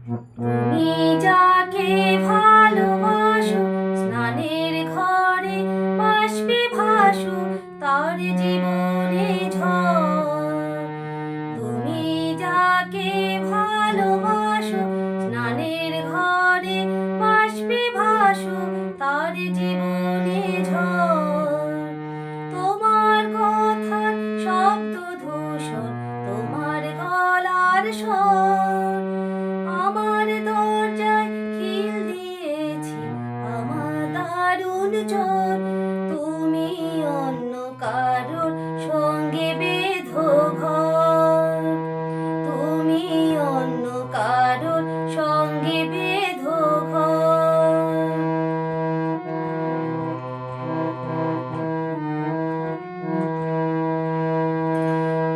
তুমি যাকে ভালোবাসো স্নানের ঘরে বাষ্পে ভাসো তার জীবনে ঝড়। তুমি যাকে ভালোবাসো স্নানের ঘরে বাষ্পে ভাসো তার জীবনে ঝড়। তোমার কথার শব্দ দূষণ, তোমার গলার স্বর আমার দরজায় খিল দিয়েছি, আমার দারুণ জ্বর। তুমি অন্য কারোর সঙ্গে বেঁধো ঘর, তুমি অন্য কারোর সঙ্গে বেঁধো ঘর।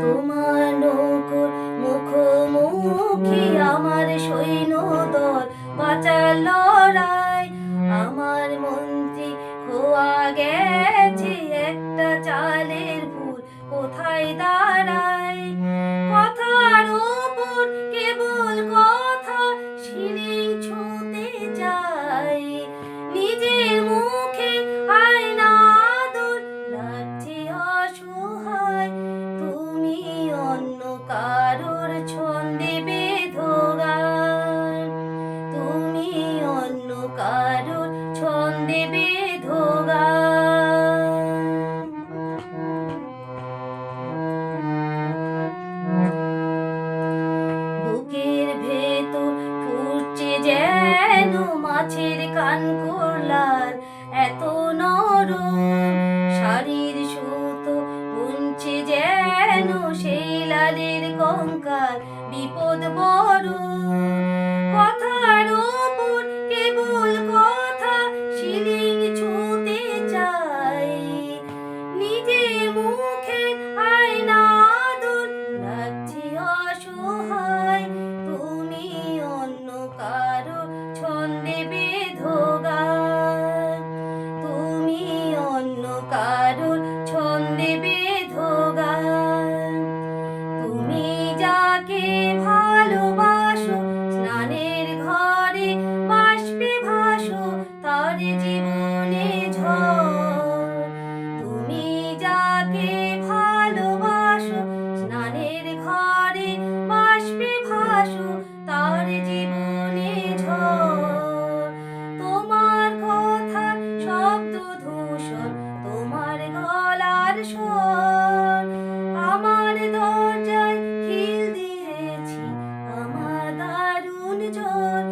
তোমার নৌকোর মুখোমুখি আমার সৈন্যদল, বাঁচার লড়াই। আমার মন্ত্রী খোয়া গেছে একটা চালের ফুল, কোথায় দাঁড়ায়? কথার ওপর কেবল কথা, শিরিং ছুঁতে চাই। নিজের মুখে আয়না আদর, লাগছে অসহায়। তুমি অন্য কারোর ছন্দে বেঁধো গান, তুমি অন্য কারোর ছন্দে বেঁধো গান। বুকের ভেতর ফুটছে যেন মাছের কান করলার, এত নরম শাড়ির সুতো বুনছে যেন সেই লালের কঙ্কাল, বিপদ বড়। কথার ওপর কেবল কথা, শিরিং ছুঁতে চাই। নিজের মুখে আয়না আদর, লাগছে অসহায়। তুমি অন্য কারোর ছন্দে বেঁধো গান, তুমি অন্য কারোর ছন্দে বেঁধো গান। তুমি যাকে ভালোবাসো স্নানের ঘরে বাষ্পে ভাসো তার জীবনে ঝড়। তুমি যাকে ভালোবাসো স্নানের ঘরে বাষ্পে ভাসো তার জীবনে ঝড়। তোমার কথার শব্দ দূষণ, তোমার গলার স্বর আমার দরজায় খিল দিয়েছি, আমার দারুণ জ্বর।